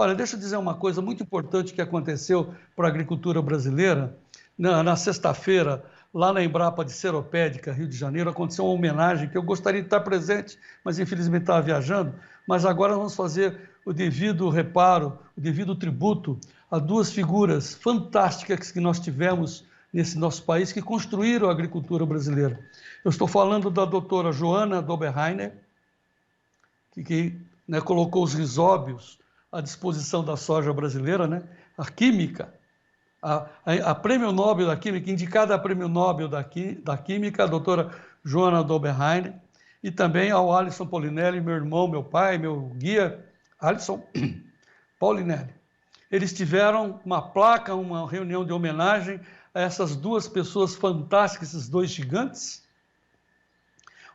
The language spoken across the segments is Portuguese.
Olha, deixa eu dizer uma coisa muito importante que aconteceu para a agricultura brasileira. Na sexta-feira, lá na Embrapa de Seropédica, Rio de Janeiro, aconteceu uma homenagem que eu gostaria de estar presente, mas infelizmente estava viajando. Mas agora vamos fazer o devido reparo, o devido tributo a duas figuras fantásticas que nós tivemos nesse nosso país, que construíram a agricultura brasileira. Eu estou falando da doutora Joana Doberheiner, que colocou os risóbios à disposição da soja brasileira, né? A química, a Prêmio Nobel da Química, indicada a Prêmio Nobel da Química, a doutora Joana Doberheiner, e também ao Alisson Paulinelli, meu irmão, meu pai, meu guia, Alisson Paulinelli. Eles tiveram uma placa, uma reunião de homenagem a essas duas pessoas fantásticas, esses dois gigantes,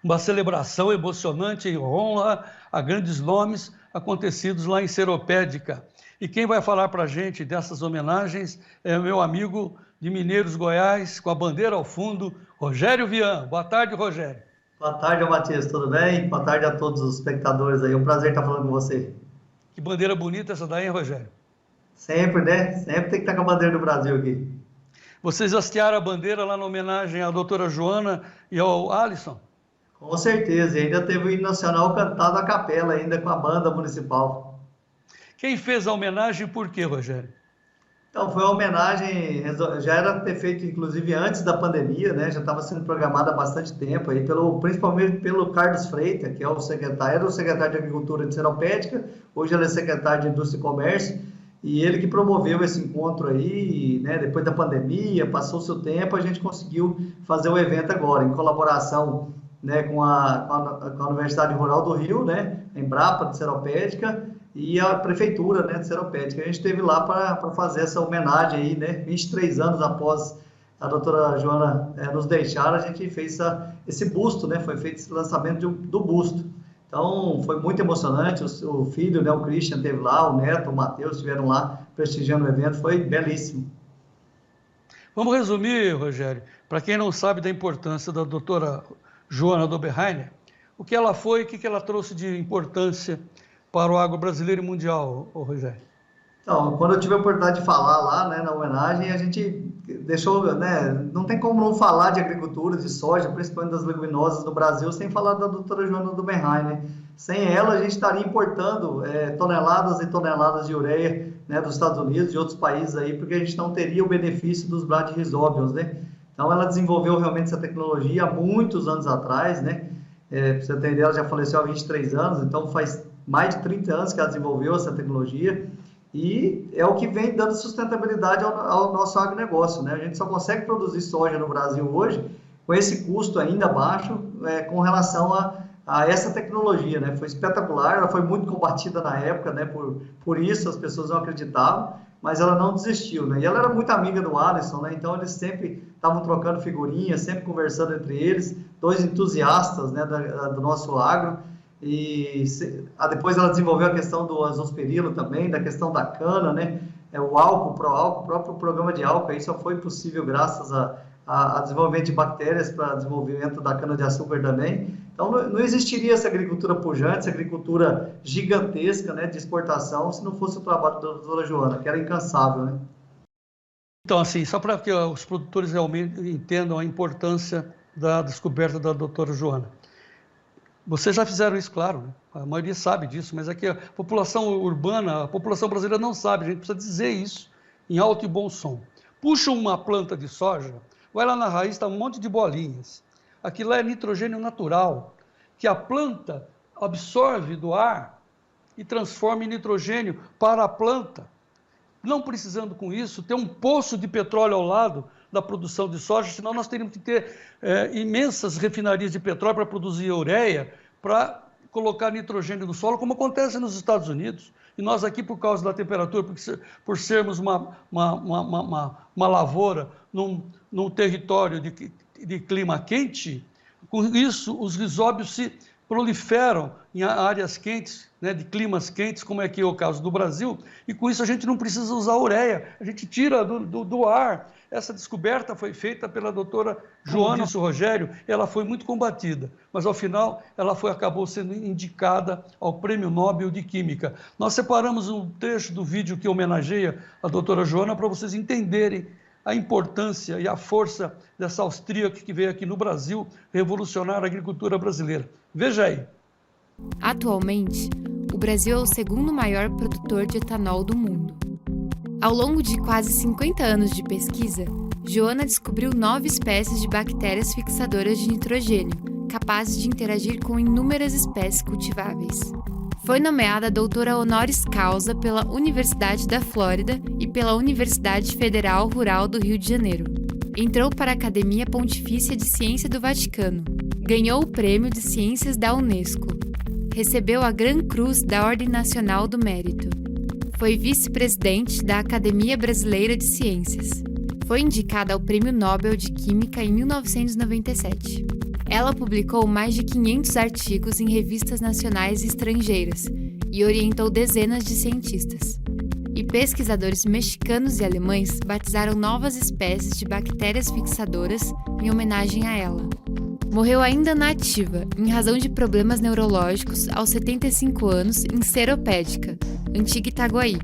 uma celebração emocionante em honra a grandes nomes acontecidos lá em Seropédica. E quem vai falar para a gente dessas homenagens é o meu amigo de Mineiros, Goiás, com a bandeira ao fundo, Rogério Vian. Boa tarde, Rogério. Boa tarde, Matias, tudo bem? Boa tarde a todos os espectadores aí, é um prazer estar falando com você. Que bandeira bonita essa daí, hein, Rogério? Sempre, né? Sempre tem que estar com a bandeira do Brasil aqui. Vocês hastearam a bandeira lá na homenagem à doutora Joana e ao Alisson? Com certeza, e ainda teve o hino nacional cantado a capela, ainda com a banda municipal. Quem fez a homenagem e por quê, Rogério? Então, foi uma homenagem, já era pra ter feito inclusive antes da pandemia, né? Já estava sendo programada há bastante tempo, aí principalmente pelo Carlos Freitas, que é o secretário, era o secretário de Agricultura de Seropédica, hoje ele é secretário de Indústria e Comércio, e ele que promoveu esse encontro aí, né? Depois da pandemia, passou-se o tempo, a gente conseguiu fazer o evento agora, em colaboração, né, com a Universidade Rural do Rio, né? A Embrapa de Seropédica, e a prefeitura, né, de Seropédica. A gente esteve lá para fazer essa homenagem aí, né, 23 anos após a doutora Joana nos deixar, a gente fez esse busto, né, foi feito esse lançamento do busto. Então, foi muito emocionante, o filho, né, o Christian esteve lá, o neto, o Matheus estiveram lá prestigiando o evento, foi belíssimo. Vamos resumir, Rogério, para quem não sabe da importância da doutora Joana Doberheiner, o que ela foi e o que ela trouxe de importância para o agro brasileiro e mundial, Rogério? Então, quando eu tive a oportunidade de falar lá, né, na homenagem, a gente deixou, né, não tem como não falar de agricultura, de soja, principalmente das leguminosas no Brasil, sem falar da doutora Joana Doberheiner, né? Sem ela, a gente estaria importando toneladas e toneladas de ureia, né, dos Estados Unidos e outros países aí, porque a gente não teria o benefício dos bradyrisóbios, né? Então, ela desenvolveu realmente essa tecnologia há muitos anos atrás, né? Para você entender, ela já faleceu há 23 anos, então faz mais de 30 anos que ela desenvolveu essa tecnologia e é o que vem dando sustentabilidade ao nosso agronegócio, né? A gente só consegue produzir soja no Brasil hoje com esse custo ainda baixo com relação a essa tecnologia, né? Foi espetacular, ela foi muito combatida na época, né? Por isso as pessoas não acreditavam, mas ela não desistiu, né? E ela era muito amiga do Alisson, né? Então eles sempre estavam trocando figurinhas, sempre conversando entre eles, dois entusiastas, né, do nosso agro. E depois ela desenvolveu a questão do azoosperilo também, da questão da cana, né? O álcool, o próprio programa de álcool, aí só foi possível graças a desenvolvimento de bactérias para desenvolvimento da cana-de-açúcar também. Então não existiria essa agricultura pujante, essa agricultura gigantesca, né, de exportação, se não fosse o trabalho da doutora Joana, que era incansável, né? Então, assim, só para que os produtores realmente entendam a importância da descoberta da doutora Joana. Vocês já fizeram isso, claro, né? A maioria sabe disso, mas aqui a população urbana, a população brasileira não sabe, a gente precisa dizer isso em alto e bom som. Puxa uma planta de soja, vai lá na raiz, está um monte de bolinhas. Aquilo lá é nitrogênio natural, que a planta absorve do ar e transforma em nitrogênio para a planta. Não precisando com isso ter um poço de petróleo ao lado da produção de soja, senão nós teríamos que ter imensas refinarias de petróleo para produzir ureia, para colocar nitrogênio no solo, como acontece nos Estados Unidos. E nós aqui, por causa da temperatura, por sermos uma lavoura num território de clima quente, com isso os risóbios se proliferam em áreas quentes, né, de climas quentes, como é que é o caso do Brasil, e com isso a gente não precisa usar ureia, a gente tira do ar. Essa descoberta foi feita pela doutora Joana Rogério, ela foi muito combatida, mas ao final ela acabou sendo indicada ao Prêmio Nobel de Química. Nós separamos um trecho do vídeo que homenageia a doutora Joana para vocês entenderem a importância e a força dessa austríaca que veio aqui no Brasil revolucionar a agricultura brasileira. Veja aí. Atualmente, o Brasil é o segundo maior produtor de etanol do mundo. Ao longo de quase 50 anos de pesquisa, Joana descobriu 9 espécies de bactérias fixadoras de nitrogênio, capazes de interagir com inúmeras espécies cultiváveis. Foi nomeada doutora honoris causa pela Universidade da Flórida e pela Universidade Federal Rural do Rio de Janeiro. Entrou para a Academia Pontifícia de Ciência do Vaticano. Ganhou o Prêmio de Ciências da Unesco. Recebeu a Gran Cruz da Ordem Nacional do Mérito. Foi vice-presidente da Academia Brasileira de Ciências. Foi indicada ao Prêmio Nobel de Química em 1997. Ela publicou mais de 500 artigos em revistas nacionais e estrangeiras e orientou dezenas de cientistas. E pesquisadores mexicanos e alemães batizaram novas espécies de bactérias fixadoras em homenagem a ela. Morreu ainda na ativa, em razão de problemas neurológicos, aos 75 anos, em Seropédica, antiga Itaguaí,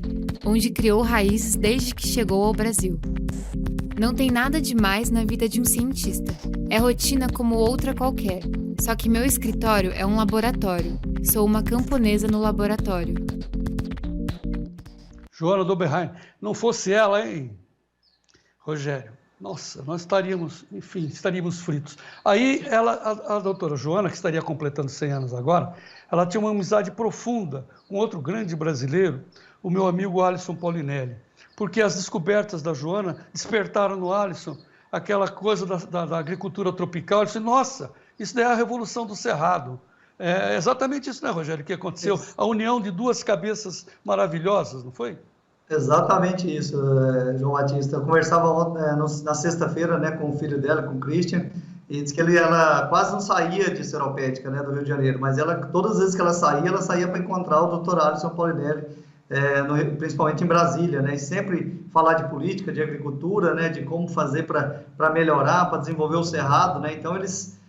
onde criou raízes desde que chegou ao Brasil. Não tem nada demais na vida de um cientista. É rotina como outra qualquer. Só que meu escritório é um laboratório. Sou uma camponesa no laboratório. Joana Doberheim, não fosse ela, hein, Rogério? Nossa, nós estaríamos fritos. Aí a doutora Joana, que estaria completando 100 anos agora, ela tinha uma amizade profunda com outro grande brasileiro, o meu amigo Alisson Paulinelli, porque as descobertas da Joana despertaram no Alisson aquela coisa da agricultura tropical. Ele disse, nossa, isso daí é a revolução do Cerrado. É exatamente isso, né, Rogério, que aconteceu? Isso. A união de duas cabeças maravilhosas, não foi? Exatamente isso, João Batista. Eu conversava ontem, na sexta-feira, né, com o filho dela, com o Christian, e disse que ela quase não saía de Seropédica, né, do Rio de Janeiro, mas todas as vezes que ela saía para encontrar o doutor Alisson Paulinelli, principalmente em Brasília, né, e sempre falar de política, de agricultura, né, de como fazer para melhorar, para desenvolver o Cerrado, né. Então eles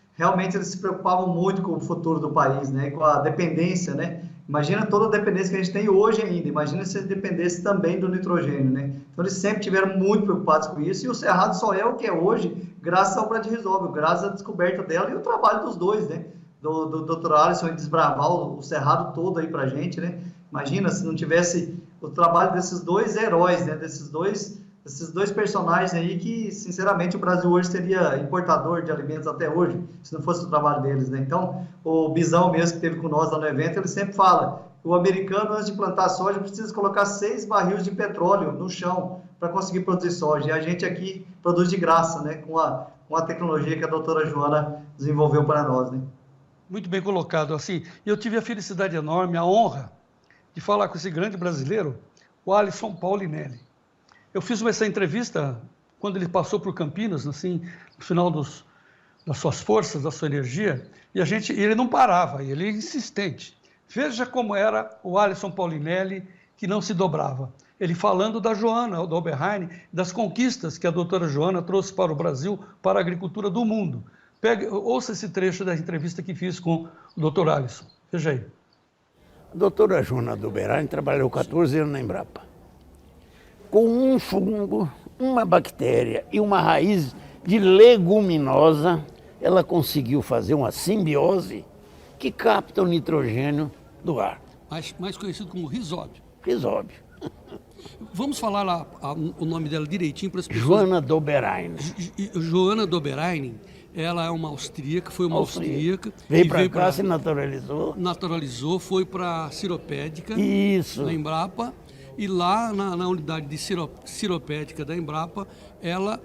se preocupavam muito com o futuro do país, né, com a dependência, né. Imagina toda a dependência que a gente tem hoje ainda, imagina se dependesse também do nitrogênio, né. Então eles sempre tiveram muito preocupados com isso, e o Cerrado só é o que é hoje graças ao Brad Resolve, graças à descoberta dela e o trabalho dos dois, né, do Dr. Alisson em desbravar o Cerrado todo aí pra gente, né. Imagina se não tivesse o trabalho desses dois heróis, né, desses dois personagens aí que, sinceramente, o Brasil hoje seria importador de alimentos até hoje, se não fosse o trabalho deles, né? Então, o Bizão mesmo que teve com nós lá no evento, ele sempre fala, o americano, antes de plantar soja, precisa colocar 6 barris de petróleo no chão para conseguir produzir soja, e a gente aqui produz de graça, né, com a tecnologia que a doutora Joana desenvolveu para nós, né? Muito bem colocado, assim, eu tive a felicidade enorme, a honra de falar com esse grande brasileiro, o Alisson Paulinelli. Eu fiz essa entrevista quando ele passou por Campinas, assim, no final das suas forças, da sua energia, e ele não parava, ele é insistente. Veja como era o Alisson Paulinelli, que não se dobrava. Ele falando da Joana Doberheim, das conquistas que a doutora Joana trouxe para o Brasil, para a agricultura do mundo. Ouça esse trecho da entrevista que fiz com o doutor Alisson. Veja aí. A doutora Joana Doberheim trabalhou 14 anos na Embrapa. Com um fungo, uma bactéria e uma raiz de leguminosa, ela conseguiu fazer uma simbiose que capta o nitrogênio do ar. Mais conhecido como risóbio. Risóbio. Vamos falar lá o nome dela direitinho para as pessoas. Joana Doberheim. Joana Doberheim, ela é uma austríaca, foi uma austríaca. Veio para cá, se naturalizou. Naturalizou, foi para Seropédica. Isso. Na Embrapa. E lá na unidade de Seropédica da Embrapa, ela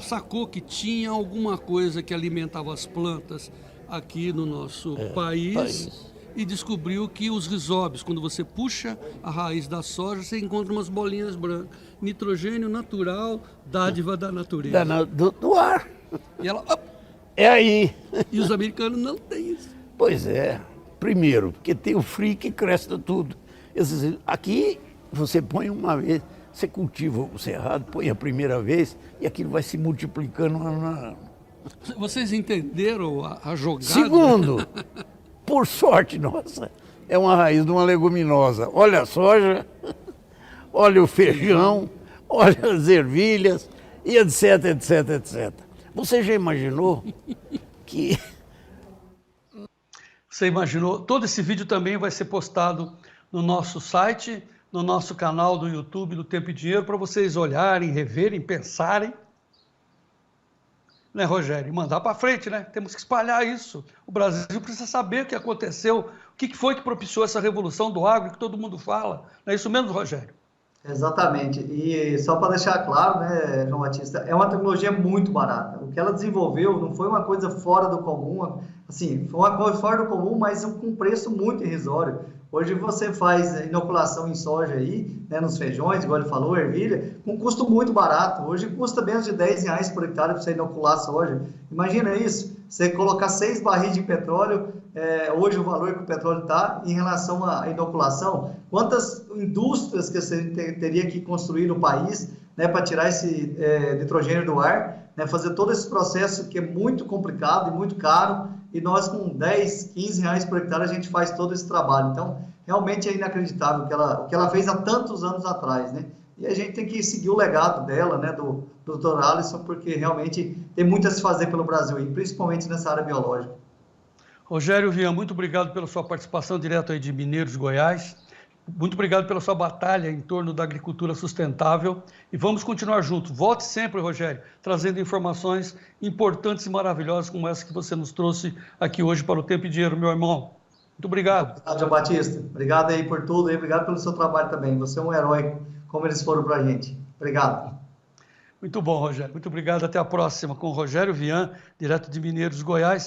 sacou que tinha alguma coisa que alimentava as plantas aqui no nosso país e descobriu que os risóbios, quando você puxa a raiz da soja, você encontra umas bolinhas brancas. Nitrogênio natural, dádiva da natureza. Do ar. E ela... É aí. E os americanos não têm isso. Pois é. Primeiro, porque tem o frio que cresce tudo. Aqui você põe uma vez, você cultiva o cerrado, põe a primeira vez e aquilo vai se multiplicando ano a ano. Vocês entenderam a jogada? Segundo, por sorte nossa, é uma raiz de uma leguminosa. Olha a soja, olha o feijão, olha as ervilhas, e etc, etc, etc. Você já imaginou que... Você imaginou? Todo esse vídeo também vai ser postado no nosso site, no nosso canal do YouTube do Tempo e Dinheiro, para vocês olharem, reverem, pensarem. Né, Rogério? E mandar para frente, né? Temos que espalhar isso. O Brasil precisa saber o que aconteceu, o que foi que propiciou essa revolução do agro que todo mundo fala. Não é isso mesmo, Rogério? Exatamente. E só para deixar claro, né, João Batista, é uma tecnologia muito barata. O que ela desenvolveu não foi uma coisa fora do comum, assim, foi uma coisa fora do comum, mas com um preço muito irrisório. Hoje você faz inoculação em soja aí, né, nos feijões, igual ele falou, ervilha, com um custo muito barato. Hoje custa menos de R$10 por hectare para você inocular soja. Imagina isso, você colocar 6 barris de petróleo, hoje o valor que o petróleo está em relação à inoculação. Quantas indústrias que você teria que construir no país, né, para tirar esse nitrogênio do ar, né, fazer todo esse processo que é muito complicado e muito caro, e nós com 10, 15 reais por hectare a gente faz todo esse trabalho. Então, realmente é inacreditável o que ela fez há tantos anos atrás, né? E a gente tem que seguir o legado dela, né, do Dr. Alisson, porque realmente tem muito a se fazer pelo Brasil, e principalmente nessa área biológica. Rogério Vian, muito obrigado pela sua participação direto aí de Mineiros, Goiás. Muito obrigado pela sua batalha em torno da agricultura sustentável e vamos continuar juntos. Volte sempre, Rogério, trazendo informações importantes e maravilhosas como essa que você nos trouxe aqui hoje para o Tempo e Dinheiro, meu irmão. Muito obrigado. Obrigado, João Batista. Obrigado aí por tudo e obrigado pelo seu trabalho também. Você é um herói, como eles foram para a gente. Obrigado. Muito bom, Rogério. Muito obrigado. Até a próxima com o Rogério Vian, direto de Mineiros, Goiás.